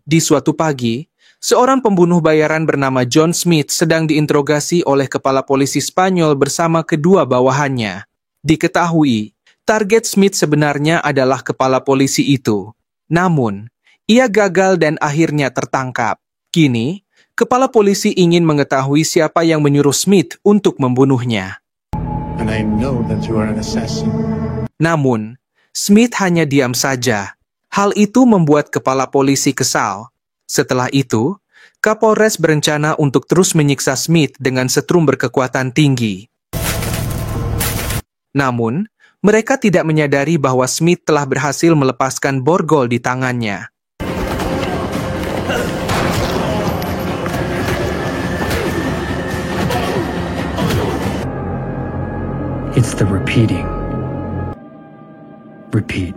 Di suatu pagi, seorang pembunuh bayaran bernama John Smith sedang diinterogasi oleh kepala polisi Spanyol bersama kedua bawahannya. Diketahui, target Smith sebenarnya adalah kepala polisi itu. Namun, ia gagal dan akhirnya tertangkap. Kini, kepala polisi ingin mengetahui siapa yang menyuruh Smith untuk membunuhnya. And I know that you are an assassin. Namun, Smith hanya diam saja. Hal itu membuat kepala polisi kesal. Setelah itu, Kapolres berencana untuk terus menyiksa Smith dengan setrum berkekuatan tinggi. Namun, mereka tidak menyadari bahwa Smith telah berhasil melepaskan borgol di tangannya. It's the repeating. Repeat.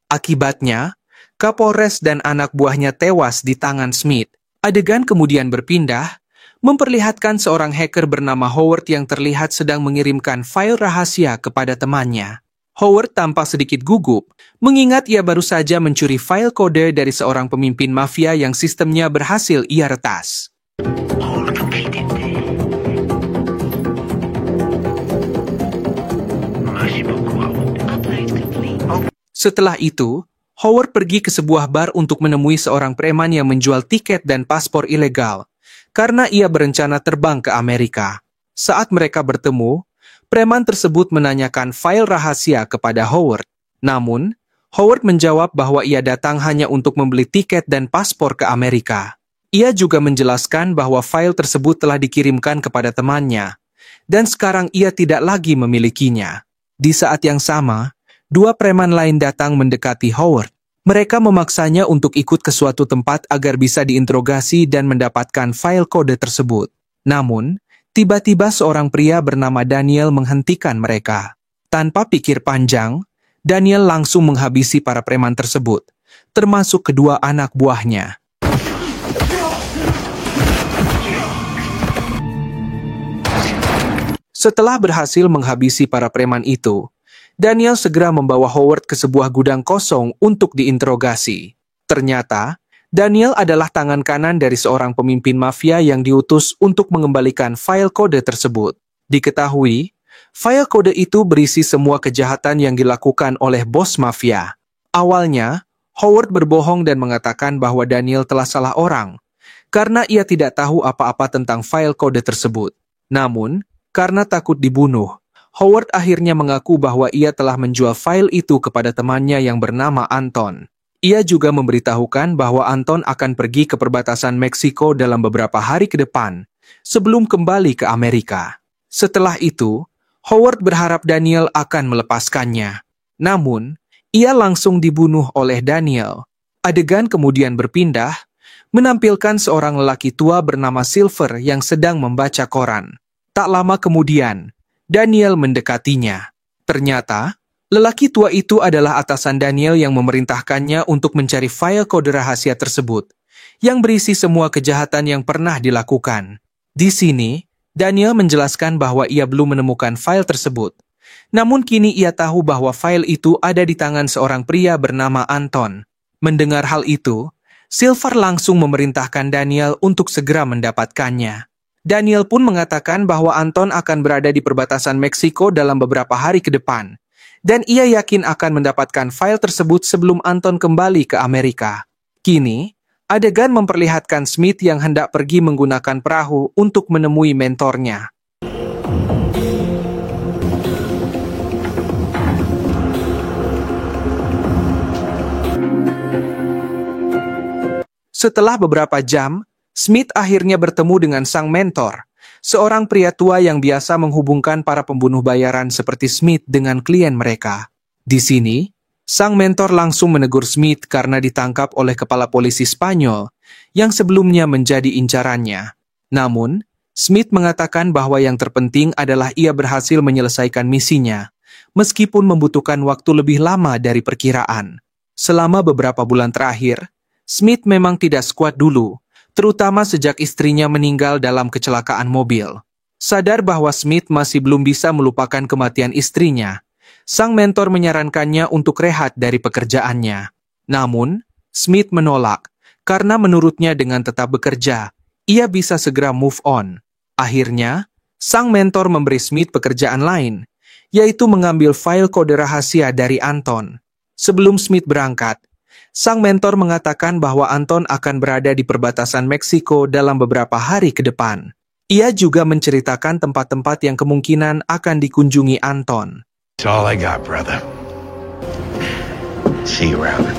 Akibatnya, Kapolres dan anak buahnya tewas di tangan Smith. Adegan kemudian berpindah, memperlihatkan seorang hacker bernama Howard yang terlihat sedang mengirimkan file rahasia kepada temannya. Howard tampak sedikit gugup, mengingat ia baru saja mencuri file kode dari seorang pemimpin mafia yang sistemnya berhasil ia retas. Setelah itu, Howard pergi ke sebuah bar untuk menemui seorang preman yang menjual tiket dan paspor ilegal, karena ia berencana terbang ke Amerika. Saat mereka bertemu, preman tersebut menanyakan file rahasia kepada Howard. Namun, Howard menjawab bahwa ia datang hanya untuk membeli tiket dan paspor ke Amerika. Ia juga menjelaskan bahwa file tersebut telah dikirimkan kepada temannya, dan sekarang ia tidak lagi memilikinya. Di saat yang sama, dua preman lain datang mendekati Howard. Mereka memaksanya untuk ikut ke suatu tempat agar bisa diinterogasi dan mendapatkan file kode tersebut. Namun, tiba-tiba seorang pria bernama Daniel menghentikan mereka. Tanpa pikir panjang, Daniel langsung menghabisi para preman tersebut, termasuk kedua anak buahnya. Setelah berhasil menghabisi para preman itu, Daniel segera membawa Howard ke sebuah gudang kosong untuk diinterogasi. Ternyata, Daniel adalah tangan kanan dari seorang pemimpin mafia yang diutus untuk mengembalikan file kode tersebut. Diketahui, file kode itu berisi semua kejahatan yang dilakukan oleh bos mafia. Awalnya, Howard berbohong dan mengatakan bahwa Daniel telah salah orang, karena ia tidak tahu apa-apa tentang file kode tersebut. Namun, karena takut dibunuh, Howard akhirnya mengaku bahwa ia telah menjual file itu kepada temannya yang bernama Anton. Ia juga memberitahukan bahwa Anton akan pergi ke perbatasan Meksiko dalam beberapa hari ke depan, sebelum kembali ke Amerika. Setelah itu, Howard berharap Daniel akan melepaskannya. Namun, ia langsung dibunuh oleh Daniel. Adegan kemudian berpindah, menampilkan seorang lelaki tua bernama Silver yang sedang membaca koran. Tak lama kemudian, Daniel mendekatinya. Ternyata, lelaki tua itu adalah atasan Daniel yang memerintahkannya untuk mencari file kode rahasia tersebut, yang berisi semua kejahatan yang pernah dilakukan. Di sini, Daniel menjelaskan bahwa ia belum menemukan file tersebut. Namun kini ia tahu bahwa file itu ada di tangan seorang pria bernama Anton. Mendengar hal itu, Silver langsung memerintahkan Daniel untuk segera mendapatkannya. Daniel pun mengatakan bahwa Anton akan berada di perbatasan Meksiko dalam beberapa hari ke depan, dan ia yakin akan mendapatkan file tersebut sebelum Anton kembali ke Amerika. Kini, adegan memperlihatkan Smith yang hendak pergi menggunakan perahu untuk menemui mentornya. Setelah beberapa jam, Smith akhirnya bertemu dengan sang mentor, seorang pria tua yang biasa menghubungkan para pembunuh bayaran seperti Smith dengan klien mereka. Di sini, sang mentor langsung menegur Smith karena ditangkap oleh kepala polisi Spanyol yang sebelumnya menjadi incarannya. Namun, Smith mengatakan bahwa yang terpenting adalah ia berhasil menyelesaikan misinya, meskipun membutuhkan waktu lebih lama dari perkiraan. Selama beberapa bulan terakhir, Smith memang tidak sekuat dulu, terutama sejak istrinya meninggal dalam kecelakaan mobil. Sadar bahwa Smith masih belum bisa melupakan kematian istrinya, sang mentor menyarankannya untuk rehat dari pekerjaannya. Namun, Smith menolak, karena menurutnya dengan tetap bekerja, ia bisa segera move on. Akhirnya, sang mentor memberi Smith pekerjaan lain, yaitu mengambil file kode rahasia dari Anton. Sebelum Smith berangkat, sang mentor mengatakan bahwa Anton akan berada di perbatasan Meksiko dalam beberapa hari ke depan. Ia juga menceritakan tempat-tempat yang kemungkinan akan dikunjungi Anton. That's all I got, brother. See you around.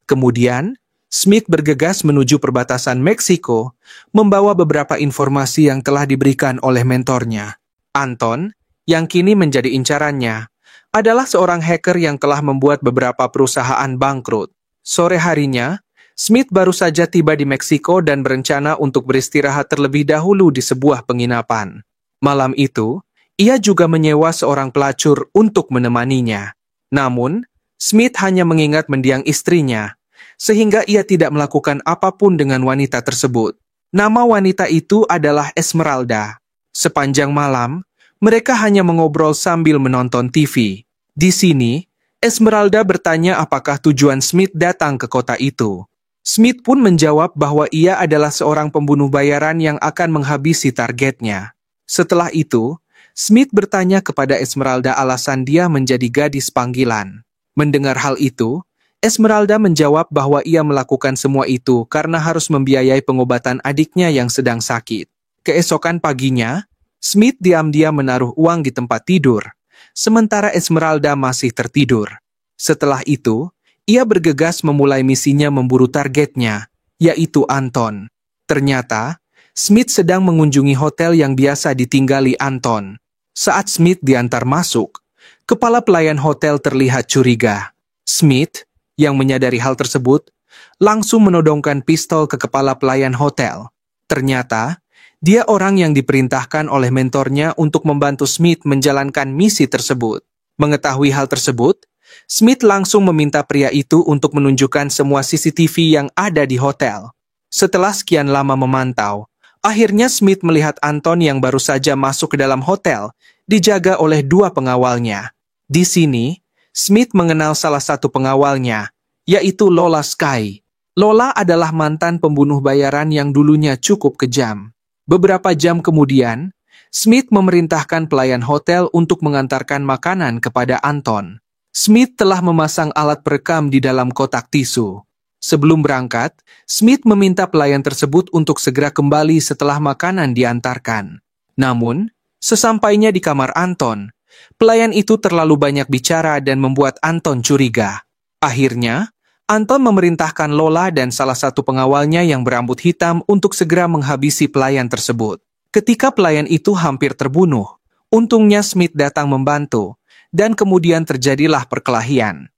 Kemudian, Smith bergegas menuju perbatasan Meksiko, membawa beberapa informasi yang telah diberikan oleh mentornya. Anton, yang kini menjadi incarannya, adalah seorang hacker yang telah membuat beberapa perusahaan bangkrut. Sore harinya, Smith baru saja tiba di Meksiko dan berencana untuk beristirahat terlebih dahulu di sebuah penginapan. Malam itu, ia juga menyewa seorang pelacur untuk menemaninya. Namun, Smith hanya mengingat mendiang istrinya, sehingga ia tidak melakukan apapun dengan wanita tersebut. Nama wanita itu adalah Esmeralda. Sepanjang malam, mereka hanya mengobrol sambil menonton TV. Di sini, Esmeralda bertanya apakah tujuan Smith datang ke kota itu. Smith pun menjawab bahwa ia adalah seorang pembunuh bayaran yang akan menghabisi targetnya. Setelah itu, Smith bertanya kepada Esmeralda alasan dia menjadi gadis panggilan. Mendengar hal itu, Esmeralda menjawab bahwa ia melakukan semua itu karena harus membiayai pengobatan adiknya yang sedang sakit. Keesokan paginya, Smith diam-diam menaruh uang di tempat tidur, sementara Esmeralda masih tertidur. Setelah itu, ia bergegas memulai misinya memburu targetnya, yaitu Anton. Ternyata, Smith sedang mengunjungi hotel yang biasa ditinggali Anton. Saat Smith diantar masuk, kepala pelayan hotel terlihat curiga. Smith, yang menyadari hal tersebut, langsung menodongkan pistol ke kepala pelayan hotel. Ternyata, dia orang yang diperintahkan oleh mentornya untuk membantu Smith menjalankan misi tersebut. Mengetahui hal tersebut, Smith langsung meminta pria itu untuk menunjukkan semua CCTV yang ada di hotel. Setelah sekian lama memantau, akhirnya Smith melihat Anton yang baru saja masuk ke dalam hotel, dijaga oleh dua pengawalnya. Di sini, Smith mengenal salah satu pengawalnya, yaitu Lola Sky. Lola adalah mantan pembunuh bayaran yang dulunya cukup kejam. Beberapa jam kemudian, Smith memerintahkan pelayan hotel untuk mengantarkan makanan kepada Anton. Smith telah memasang alat perekam di dalam kotak tisu. Sebelum berangkat, Smith meminta pelayan tersebut untuk segera kembali setelah makanan diantarkan. Namun, sesampainya di kamar Anton, pelayan itu terlalu banyak bicara dan membuat Anton curiga. Akhirnya, Anton memerintahkan Lola dan salah satu pengawalnya yang berambut hitam untuk segera menghabisi pelayan tersebut. Ketika pelayan itu hampir terbunuh, untungnya Smith datang membantu, dan kemudian terjadilah perkelahian.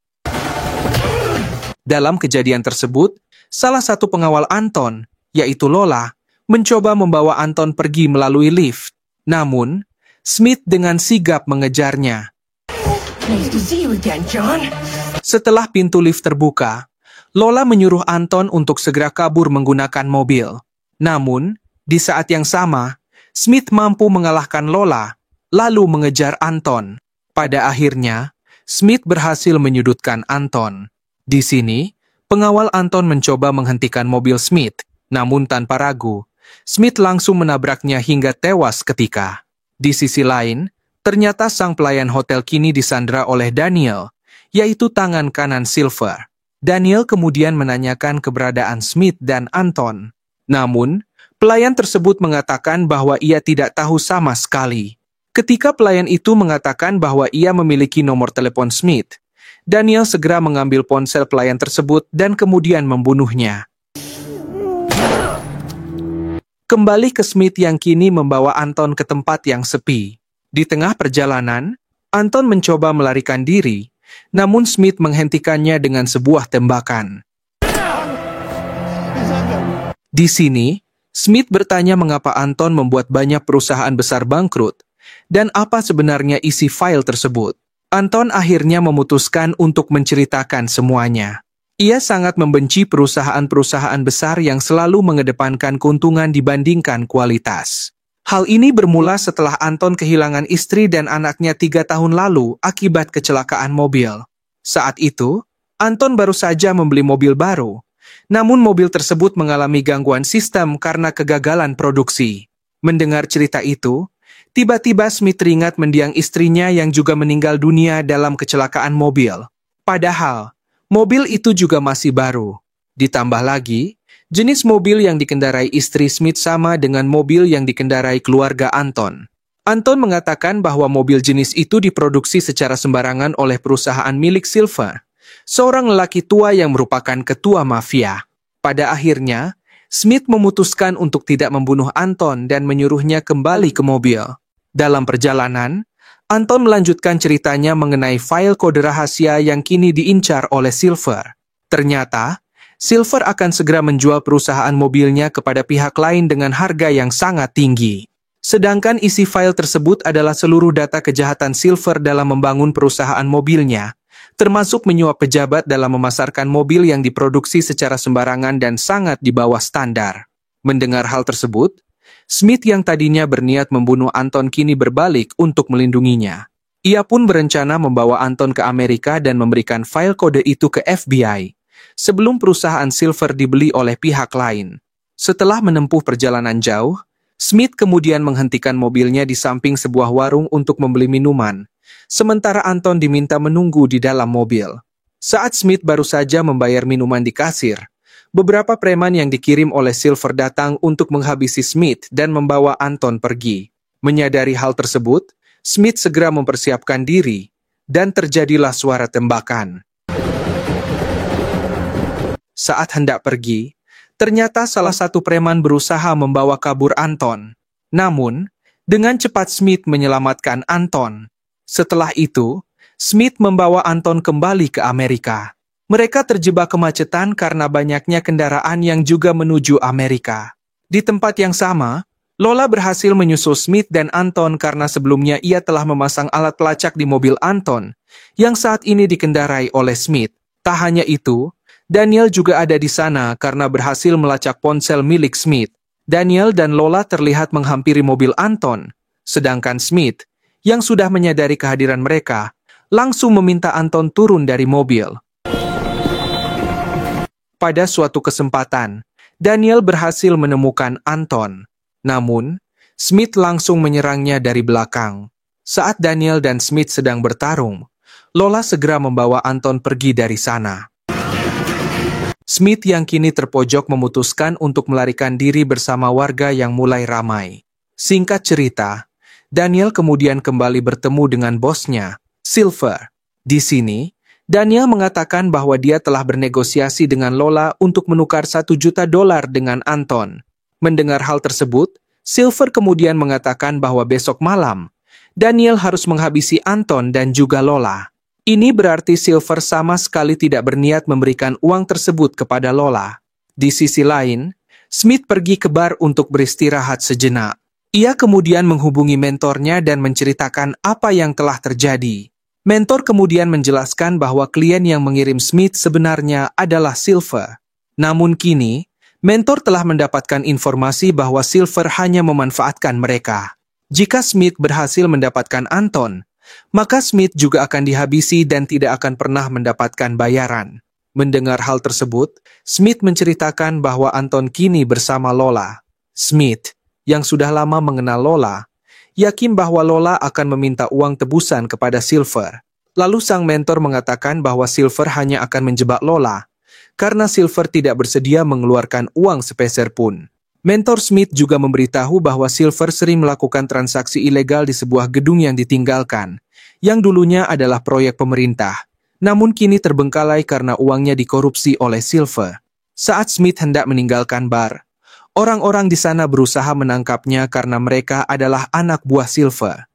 Dalam kejadian tersebut, salah satu pengawal Anton, yaitu Lola, mencoba membawa Anton pergi melalui lift. Namun, Smith dengan sigap mengejarnya. Nice to see you again, John. Setelah pintu lift terbuka, Lola menyuruh Anton untuk segera kabur menggunakan mobil. Namun, di saat yang sama, Smith mampu mengalahkan Lola, lalu mengejar Anton. Pada akhirnya, Smith berhasil menyudutkan Anton. Di sini, pengawal Anton mencoba menghentikan mobil Smith, namun tanpa ragu, Smith langsung menabraknya hingga tewas ketika. Di sisi lain, ternyata sang pelayan hotel kini disandra oleh Daniel, yaitu tangan kanan Silver. Daniel kemudian menanyakan keberadaan Smith dan Anton. Namun, pelayan tersebut mengatakan bahwa ia tidak tahu sama sekali. Ketika pelayan itu mengatakan bahwa ia memiliki nomor telepon Smith, Daniel segera mengambil ponsel pelayan tersebut dan kemudian membunuhnya. Kembali ke Smith yang kini membawa Anton ke tempat yang sepi. Di tengah perjalanan, Anton mencoba melarikan diri, namun Smith menghentikannya dengan sebuah tembakan. Di sini, Smith bertanya mengapa Anton membuat banyak perusahaan besar bangkrut, dan apa sebenarnya isi file tersebut. Anton akhirnya memutuskan untuk menceritakan semuanya. Ia sangat membenci perusahaan-perusahaan besar yang selalu mengedepankan keuntungan dibandingkan kualitas. Hal ini bermula setelah Anton kehilangan istri dan anaknya 3 tahun lalu akibat kecelakaan mobil. Saat itu, Anton baru saja membeli mobil baru, Namun mobil tersebut mengalami gangguan sistem karena kegagalan produksi. Mendengar cerita itu, tiba-tiba Smith teringat mendiang istrinya yang juga meninggal dunia dalam kecelakaan mobil. Padahal, mobil itu juga masih baru. Ditambah lagi, jenis mobil yang dikendarai istri Smith sama dengan mobil yang dikendarai keluarga Anton. Anton mengatakan bahwa mobil jenis itu diproduksi secara sembarangan oleh perusahaan milik Silver, seorang lelaki tua yang merupakan ketua mafia. Pada akhirnya, Smith memutuskan untuk tidak membunuh Anton dan menyuruhnya kembali ke mobil. Dalam perjalanan, Anton melanjutkan ceritanya mengenai file kode rahasia yang kini diincar oleh Silver. Ternyata, Silver akan segera menjual perusahaan mobilnya kepada pihak lain dengan harga yang sangat tinggi. Sedangkan isi file tersebut adalah seluruh data kejahatan Silver dalam membangun perusahaan mobilnya, termasuk menyuap pejabat dalam memasarkan mobil yang diproduksi secara sembarangan dan sangat di bawah standar. Mendengar hal tersebut, Smith yang tadinya berniat membunuh Anton kini berbalik untuk melindunginya. Ia pun berencana membawa Anton ke Amerika dan memberikan file kode itu ke FBI, sebelum perusahaan Silver dibeli oleh pihak lain. Setelah menempuh perjalanan jauh, Smith kemudian menghentikan mobilnya di samping sebuah warung untuk membeli minuman, sementara Anton diminta menunggu di dalam mobil. Saat Smith baru saja membayar minuman di kasir, beberapa preman yang dikirim oleh Silver datang untuk menghabisi Smith dan membawa Anton pergi. Menyadari hal tersebut, Smith segera mempersiapkan diri, dan terjadilah suara tembakan. Saat hendak pergi, ternyata salah satu preman berusaha membawa kabur Anton. Namun, dengan cepat Smith menyelamatkan Anton. Setelah itu, Smith membawa Anton kembali ke Amerika. Mereka terjebak kemacetan karena banyaknya kendaraan yang juga menuju Amerika. Di tempat yang sama, Lola berhasil menyusul Smith dan Anton karena sebelumnya ia telah memasang alat pelacak di mobil Anton, yang saat ini dikendarai oleh Smith. Tak hanya itu, Daniel juga ada di sana karena berhasil melacak ponsel milik Smith. Daniel dan Lola terlihat menghampiri mobil Anton, sedangkan Smith, yang sudah menyadari kehadiran mereka, langsung meminta Anton turun dari mobil. Pada suatu kesempatan, Daniel berhasil menemukan Anton. Namun, Smith langsung menyerangnya dari belakang. Saat Daniel dan Smith sedang bertarung, Lola segera membawa Anton pergi dari sana. Smith yang kini terpojok memutuskan untuk melarikan diri bersama warga yang mulai ramai. Singkat cerita, Daniel kemudian kembali bertemu dengan bosnya, Silver. Di sini, Daniel mengatakan bahwa dia telah bernegosiasi dengan Lola untuk menukar $1 juta dengan Anton. Mendengar hal tersebut, Silver kemudian mengatakan bahwa besok malam, Daniel harus menghabisi Anton dan juga Lola. Ini berarti Silver sama sekali tidak berniat memberikan uang tersebut kepada Lola. Di sisi lain, Smith pergi ke bar untuk beristirahat sejenak. Ia kemudian menghubungi mentornya dan menceritakan apa yang telah terjadi. Mentor kemudian menjelaskan bahwa klien yang mengirim Smith sebenarnya adalah Silver. Namun kini, mentor telah mendapatkan informasi bahwa Silver hanya memanfaatkan mereka. Jika Smith berhasil mendapatkan Anton, maka Smith juga akan dihabisi dan tidak akan pernah mendapatkan bayaran. Mendengar hal tersebut, Smith menceritakan bahwa Anton kini bersama Lola. Smith, yang sudah lama mengenal Lola, yakin bahwa Lola akan meminta uang tebusan kepada Silver. Lalu sang mentor mengatakan bahwa Silver hanya akan menjebak Lola, karena Silver tidak bersedia mengeluarkan uang sepeser pun. Mentor Smith juga memberitahu bahwa Silver sering melakukan transaksi ilegal di sebuah gedung yang ditinggalkan, yang dulunya adalah proyek pemerintah, namun kini terbengkalai karena uangnya dikorupsi oleh Silver. Saat Smith hendak meninggalkan bar, orang-orang di sana berusaha menangkapnya karena mereka adalah anak buah Silver.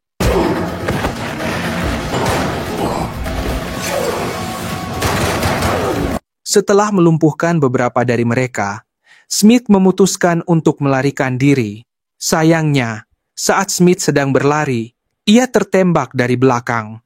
Setelah melumpuhkan beberapa dari mereka, Smith memutuskan untuk melarikan diri. Sayangnya, saat Smith sedang berlari, ia tertembak dari belakang.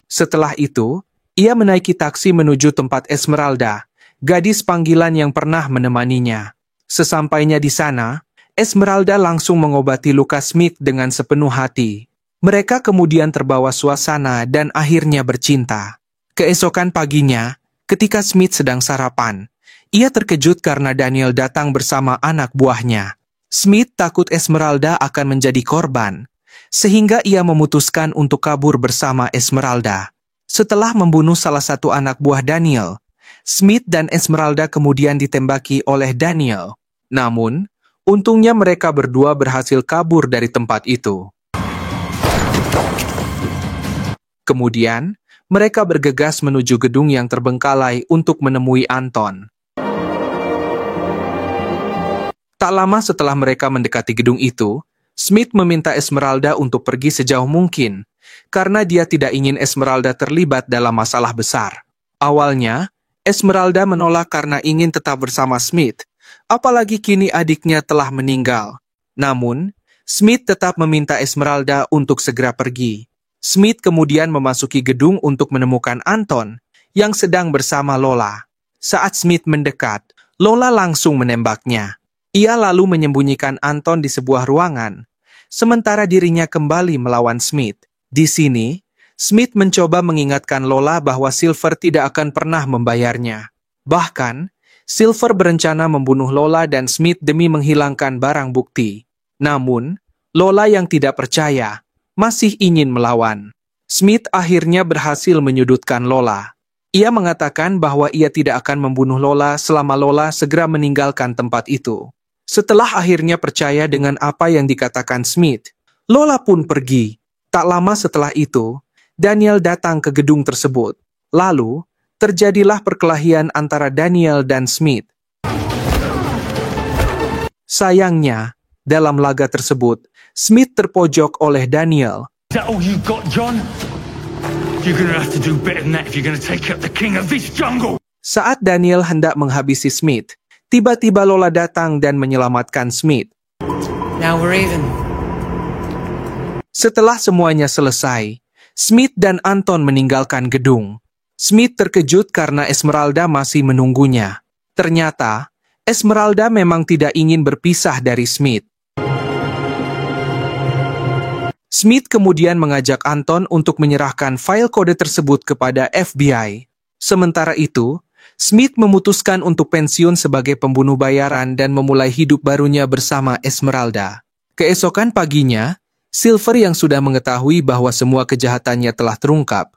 Setelah itu, ia menaiki taksi menuju tempat Esmeralda, gadis panggilan yang pernah menemaninya. Sesampainya di sana, Esmeralda langsung mengobati luka Smith dengan sepenuh hati. Mereka kemudian terbawa suasana dan akhirnya bercinta. Keesokan paginya, ketika Smith sedang sarapan, Ia terkejut karena Daniel datang bersama anak buahnya. Smith takut Esmeralda akan menjadi korban, sehingga ia memutuskan untuk kabur bersama Esmeralda. Setelah membunuh salah satu anak buah Daniel, Smith dan Esmeralda kemudian ditembaki oleh Daniel. Namun, untungnya mereka berdua berhasil kabur dari tempat itu. Kemudian, mereka bergegas menuju gedung yang terbengkalai untuk menemui Anton. Tak lama setelah mereka mendekati gedung itu, Smith meminta Esmeralda untuk pergi sejauh mungkin, karena dia tidak ingin Esmeralda terlibat dalam masalah besar. Awalnya, Esmeralda menolak karena ingin tetap bersama Smith, apalagi kini adiknya telah meninggal. Namun, Smith tetap meminta Esmeralda untuk segera pergi. Smith kemudian memasuki gedung untuk menemukan Anton, yang sedang bersama Lola. Saat Smith mendekat, Lola langsung menembaknya. Ia lalu menyembunyikan Anton di sebuah ruangan, sementara dirinya kembali melawan Smith. Di sini, Smith mencoba mengingatkan Lola bahwa Silver tidak akan pernah membayarnya. Bahkan, Silver berencana membunuh Lola dan Smith demi menghilangkan barang bukti. Namun, Lola yang tidak percaya masih ingin melawan. Smith akhirnya berhasil menyudutkan Lola. Ia mengatakan bahwa ia tidak akan membunuh Lola selama Lola segera meninggalkan tempat itu. Setelah akhirnya percaya dengan apa yang dikatakan Smith, Lola pun pergi. Tak lama setelah itu, Daniel datang ke gedung tersebut. Lalu, terjadilah perkelahian antara Daniel dan Smith. Sayangnya, dalam laga tersebut, Smith terpojok oleh Daniel. Is that all you got, John? You're gonna have to do better than that if you're gonna take out the king of this jungle. Saat Daniel hendak menghabisi Smith, tiba-tiba Lola datang dan menyelamatkan Smith. Now we're even. Setelah semuanya selesai, Smith dan Anton meninggalkan gedung. Smith terkejut karena Esmeralda masih menunggunya. Ternyata, Esmeralda memang tidak ingin berpisah dari Smith. Smith kemudian mengajak Anton untuk menyerahkan file kode tersebut kepada FBI. Sementara itu, Smith memutuskan untuk pensiun sebagai pembunuh bayaran dan memulai hidup barunya bersama Esmeralda. Keesokan paginya, Silver yang sudah mengetahui bahwa semua kejahatannya telah terungkap,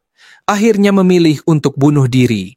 akhirnya memilih untuk bunuh diri.